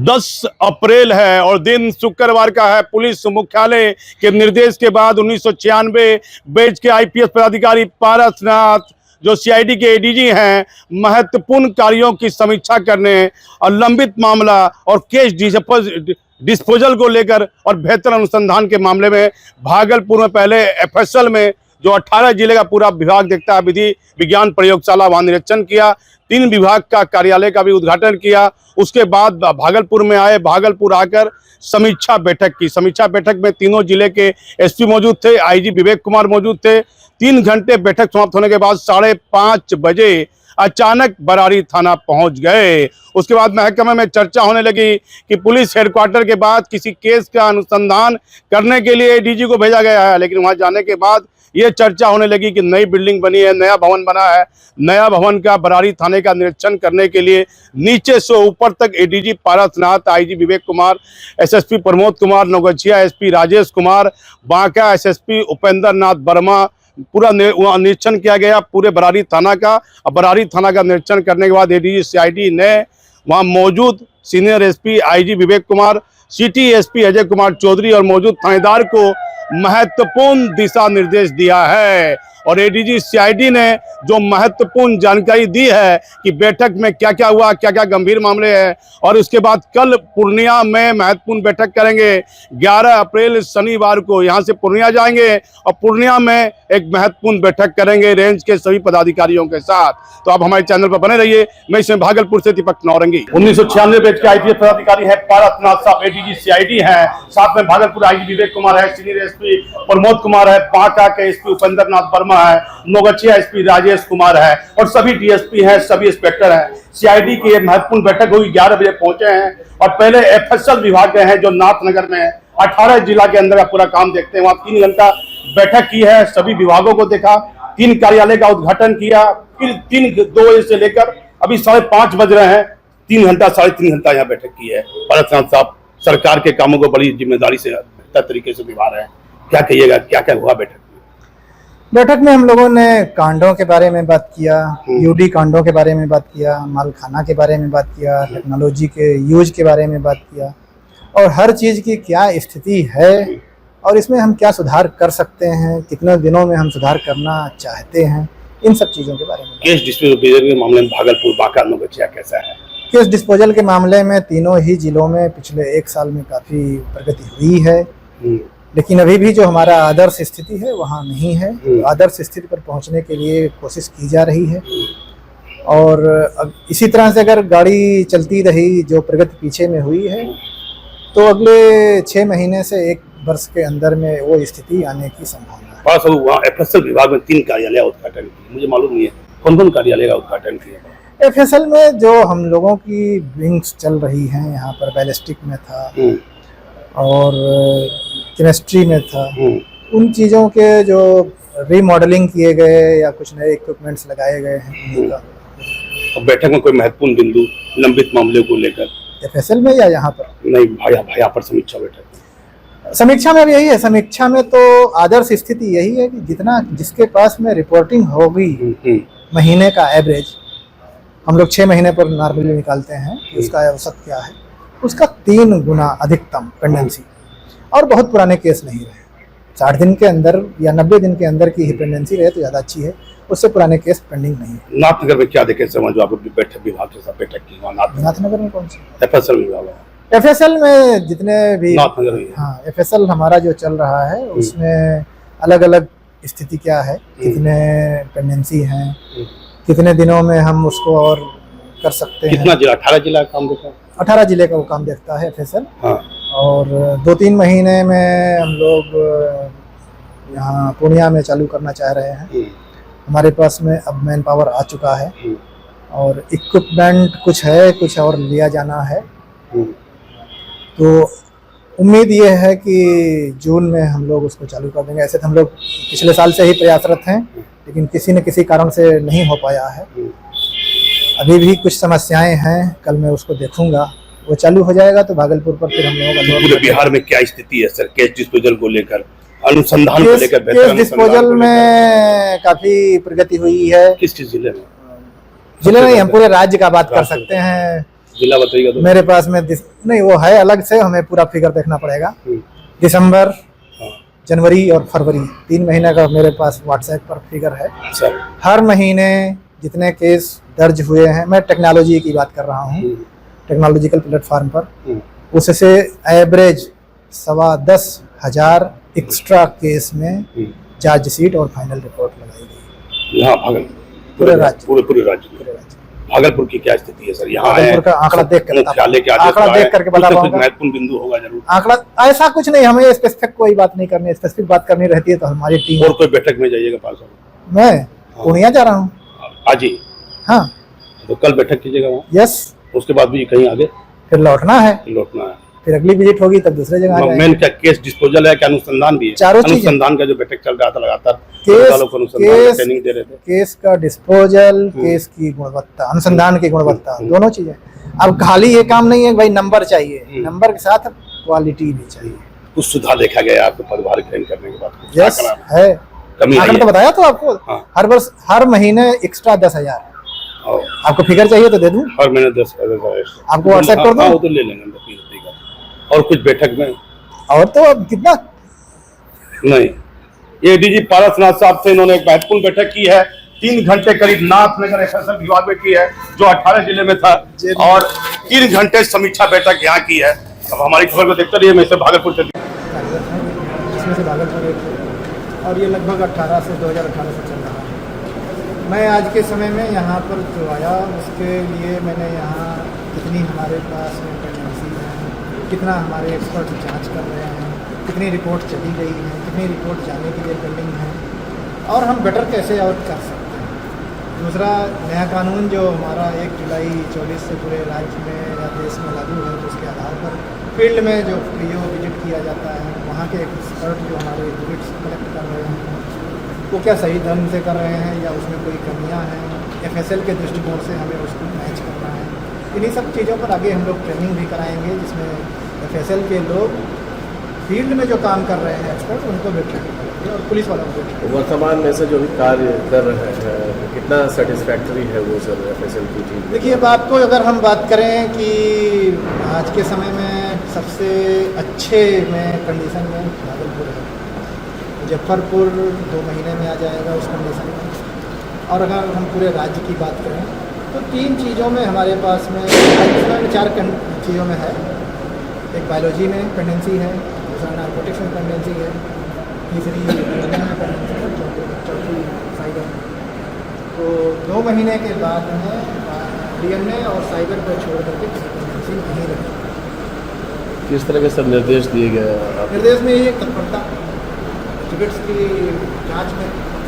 10 अप्रैल है और दिन शुक्रवार का है। पुलिस मुख्यालय के निर्देश के बाद 1996 बैच के आईपीएस पदाधिकारी पारसनाथ जो सीआईडी के एडीजी हैं, महत्वपूर्ण कार्यों की समीक्षा करने और लंबित मामला और केस डिस्पोजल को लेकर और बेहतर अनुसंधान के मामले में भागलपुर में पहले एफएसएल में जो 18 जिले का पूरा विभाग देखता है विधि विज्ञान प्रयोगशाला, वहां निरीक्षण किया। 3 विभाग का कार्यालय का भी उद्घाटन किया। उसके बाद भागलपुर में आए, भागलपुर आकर समीक्षा बैठक की। समीक्षा बैठक में तीनों जिले के एसपी मौजूद थे, आईजी विवेक कुमार मौजूद थे। 3 घंटे बैठक समाप्त होने के बाद 5:30 बजे अचानक बरारी थाना पहुंच गए। उसके बाद महकमे में चर्चा होने लगी कि पुलिस हेडक्वार्टर के बाद किसी केस का अनुसंधान करने के लिए डीजी को भेजा गया है, लेकिन वहां जाने के बाद ये चर्चा होने लगी कि नई बिल्डिंग बनी है, नया भवन बना है। नया भवन का बरारी थाने का निरीक्षण करने के लिए नीचे से ऊपर तक ADG Parasnath, IG Vivek Kumar, SSP Pramod Kumar, Naugachhia SP Rajesh Kumar, Banka SSP Upendra Nath Verma, पूरा निरीक्षण किया गया पूरे बरारी थाना का। और बरारी थाना का निरीक्षण करने के बाद एडीजी सीआईडी ने वहां मौजूद senior SP IG Vivek Kumar, city SP Ajay Kumar Chaudhary और मौजूद थानेदार को महत्वपूर्ण दिशा निर्देश दिया है। और एडीजी सीआईडी ने जो महत्वपूर्ण जानकारी दी है कि बैठक में क्या क्या हुआ, क्या क्या गंभीर मामले हैं, और उसके बाद कल पूर्णिया में महत्वपूर्ण बैठक करेंगे। 11 अप्रैल शनिवार को यहाँ से पूर्णिया जाएंगे और पूर्णिया में एक महत्वपूर्ण बैठक करेंगे रेंज के सभी पदाधिकारियों के साथ। तो आप हमारे चैनल पर बने रहिए। मैं इसमें भागलपुर से दीपक नौरंगी। 1996 बैच के आईपीएस पदाधिकारी है पारसनाथ साहब, एडीजी सीआईडी है, साथ में भागलपुर आईजी विवेक कुमार है, सीनियर एसपी प्रमोद कुमार है, बांका के एसपी उपेंद्र नाथ वर्मा है, नौगछिया एसपी राजेश कुमार है और सभी डीएसपी हैं, सभी इंस्पेक्टर हैं। सीआईडी की महत्वपूर्ण बैठक हुई, 11 बजे पहुंचे हैं और पहले एफएसएल विभाग गए हैं जो नाथनगर में है। 18 जिला के अंदर का पूरा काम देखते हैं। वहां 3 घंटा बैठक की है, सभी विभागों को देखा, 3 कार्यालय का उद्घाटन किया। फिर 2 बजे से लेकर अभी 5:30 बज रहे हैं, 3 घंटा 3.5 घंटा यहाँ बैठक की है। पारसनाथ साहब सरकार के कामों को बड़ी जिम्मेदारी से बेहतर तरीके से निभा रहे हैं। क्या कहिएगा, क्या क्या हुआ बैठक में? बैठक में हम लोगों ने कांडों के बारे में बात किया, यूडी कांडों के बारे में बात किया, मालखाना के बारे में बात किया, टेक्नोलॉजी के यूज के बारे में बात किया और हर चीज़ की क्या स्थिति है और इसमें हम क्या सुधार कर सकते हैं, कितने दिनों में हम सुधार करना चाहते हैं, इन सब चीज़ों के बारे में। केस डिस्पोजल के मामले में भागलपुर, बांका, नौगछिया कैसा है? केस डिस्पोजल के मामले में तीनों ही जिलों में पिछले 1 साल में काफ़ी प्रगति हुई है, लेकिन अभी भी जो हमारा आदर्श स्थिति है वहाँ नहीं है। आदर्श स्थिति पर पहुँचने के लिए कोशिश की जा रही है और अब इसी तरह से अगर गाड़ी चलती रही, जो प्रगति पीछे में हुई है, तो अगले 6 महीने से 1 वर्ष के अंदर में वो स्थिति आने की संभावना है। वहाँ एफएसएल विभाग में 3 कार्यालय उद्घाटन किए, मुझे मालूम नहीं है कौन कौन कार्यालय का उद्घाटन किया। एफएसएल में जो हम लोगों की विंग्स चल रही हैं, यहाँ पर बैलिस्टिक में था और केमिस्ट्री में था, उन चीज़ों के जो रीमॉडलिंग किए गए या कुछ नए इक्विपमेंट्स लगाए गए हैं। और बैठक में कोई महत्वपूर्ण बिंदु लंबित मामले को लेकर एफएसएल में या यहाँ पर? नहीं, भाया पर समीक्षा बैठक। समीक्षा में भी यही है। समीक्षा में तो आदर्श स्थिति यही है कि जितना जिसके पास में रिपोर्टिंग होगी महीने का एवरेज, हम लोग 6 महीने पर नॉर्मली निकालते हैं कि उसका औसत क्या है, उसका 3 गुना अधिकतम पेंडेंसी, और बहुत पुराने केस नहीं रहे। 60 दिन के अंदर या 90 दिन के अंदर की ही पेंडेंसी रहे तो ज़्यादा अच्छी है, उससे पुराने केस पेंडिंग नहीं है। नाथनगर में क्या देखे समझ आपको बैठक विभाग के साथ बैठक की? नाथनगर में कौन सी? एफएसएल विभाग। एफएसएल में जितने भी नाथनगर में, हाँ, एफएसएल हमारा जो चल रहा है उसमें अलग अलग स्थिति क्या है, कितने पेंडेंसी हैं, कितने दिनों में हम उसको और कर सकते हैं। कितना जिला? 18 जिला का काम देखा? 18 जिले का वो काम देखता है एफएसएल। हाँ। और 2-3 महीने में हम लोग यहाँ पूर्णिया में चालू करना चाह रहे हैं। हमारे पास में अब मैन पावर आ चुका है और इक्विपमेंट कुछ है, कुछ और लिया जाना है। तो उम्मीद ये है कि जून में हम लोग उसको चालू कर देंगे। ऐसे तो हम लोग पिछले साल से ही प्रयासरत हैं, लेकिन किसी न किसी कारण से नहीं हो पाया है। अभी भी कुछ समस्याएं हैं, कल मैं उसको देखूंगा, वो चालू हो जाएगा तो भागलपुर पर फिर हम लोग। पूरे बिहार में क्या स्थिति है सर केस डिस्पोजल को लेकर, अनुसंधान को लेकर? केस डिस्पोजल में काफी प्रगति हुई है। किस जिले में? जिले में हम पूरे राज्य का बात कर सकते हैं। जिला बताइएगा तो। मेरे पास में नहीं, वो है अलग से, हमें पूरा फिगर देखना पड़ेगा। दिसंबर, हाँ। जनवरी और फरवरी 3 महीने का मेरे पास व्हाट्सएप पर फिगर है। सर हर महीने जितने केस दर्ज हुए हैं, मैं टेक्नोलॉजी की बात कर रहा हूँ, टेक्नोलॉजिकल प्लेटफॉर्म पर, उससे एवरेज 10,15,000 एक्स्ट्रा केस में चार्जशीट और फाइनल रिपोर्ट लगाई गई। यहाँ भागलपुर पूरे राज्य, पूरे राज्य में भागलपुर की क्या स्थिति है सर? यहाँ भागलपुर का आंकड़ा देख कर मुख्यालय के आदेश आंकड़ा देख करके बता पाऊंगा। महत्वपूर्ण बिंदु होगा जरूर। आंकड़ा ऐसा कुछ नहीं, हमें स्पेसिफिक कोई बात नहीं करनी है। स्पेसिफिक बात करनी रहती है तो हमारी टीम। और कोई बैठक में जाइएगा पास? मैं पूर्णिया जा रहा हूँ आज ही। हाँ, तो कल बैठक कीजिएगा वहाँ। यस, उसके बाद भी कहीं आगे फिर लौटना है, है, फिर अगली विजिट होगी तब दूसरे जगह जाएंगे। मेन क्या केस डिस्पोजल है क्या अनुसंधान भी है? चारों चीजें। अनुसंधान का जो बैठक चल रहा था लगातार, केस ट्रेनिंग दे रहे थे। केस का डिस्पोजल, केस की गुणवत्ता, अनुसंधान की गुणवत्ता, दोनों चीजें। अब खाली ये काम नहीं है भाई, नंबर चाहिए, नंबर के साथ क्वालिटी भी चाहिए। कुछ सुधार देखा गया आपको पदभार ग्रहण करने के बाद? यस है, कमी आंकड़ा तो बताया तो आपको। हाँ। हर वर्ष, हर महीने एक्स्ट्रा 10,000। आपको फिगर चाहिए तो दे दूं, हर महीने 10,000 आपको व्हाट्सएप कर दूं। वो तो ले लेंगे। और कुछ बैठक में और तो अब कितना नहीं। एडीजी पारसनाथ साहब से इन्होंने एक महत्वपूर्ण बैठक की है, 3 घंटे करीब नाथनगर एफएसएल विभाग में की है जो 18 जिले में था, और 3 घंटे समीक्षा बैठक यहाँ की है। अब हमारी खबर को देखते रहिए। मैं इसे भागलपुर से, इसमें से भागलपुर एक है, और ये लगभग 18 से 2018 से चल रहा है। मैं आज के समय में यहाँ पर जो आया उसके लिए मैंने यहाँ कितनी हमारे पास में टेंडेंसी है, कितना हमारे एक्सपर्ट जांच कर रहे हैं, कितनी रिपोर्ट चली गई है, कितनी रिपोर्ट जाने के लिए पेंडिंग है, और हम बेटर कैसे और कर सकते हैं। दूसरा, नया कानून जो हमारा 1 जुलाई 24 से पूरे राज्य में या देश में लागू है, तो उसके आधार पर फील्ड में जो पीओ विजिट किया जाता है, वहाँ के एक्सपर्ट जो हमारे विजिट्स कलेक्ट कर रहे हैं वो क्या सही ढंग से कर रहे हैं या उसमें कोई कमियां हैं, एफएसएल के दृष्टिकोण से हमें उसको मैच करना है। इन्हीं सब चीज़ों पर आगे हम लोग ट्रेनिंग भी कराएंगे, जिसमें एफएसएल के लोग फील्ड में जो काम कर रहे हैं एक्सपर्ट, उनको भी ट्रेनिंग करेंगे और पुलिस वालों को भी। वर्तमान में से जो भी कार्य कर रहे हैं कितना सेटिस्फैक्टरी है वो सर एफएसएल की टीम? देखिए, अब आपको अगर हम बात करें कि आज के समय में सबसे अच्छे में कंडीशन में भागलपुर है, मुजफ्फरपुर 2 महीने में आ जाएगा उस कंडीशन में। और अगर हम पूरे राज्य की बात करें तो 3 चीज़ों में हमारे पास में, आज के समय में 4 चीज़ों में है। एक बायोलॉजी में पेंडेंसी है, दूसरा नार्कोटिक्स में पेंडेंसी है, तीसरी DNA में पेंडेंसी है, चौथी साइबर। तो 2 महीने के बाद में DNA और साइबर को छोड़ करके पेंडेंसी नहीं रहेगी। किस तरह के सर निर्देश दिए गए? निर्देश में ये तत्परता टिकट्स की जांच में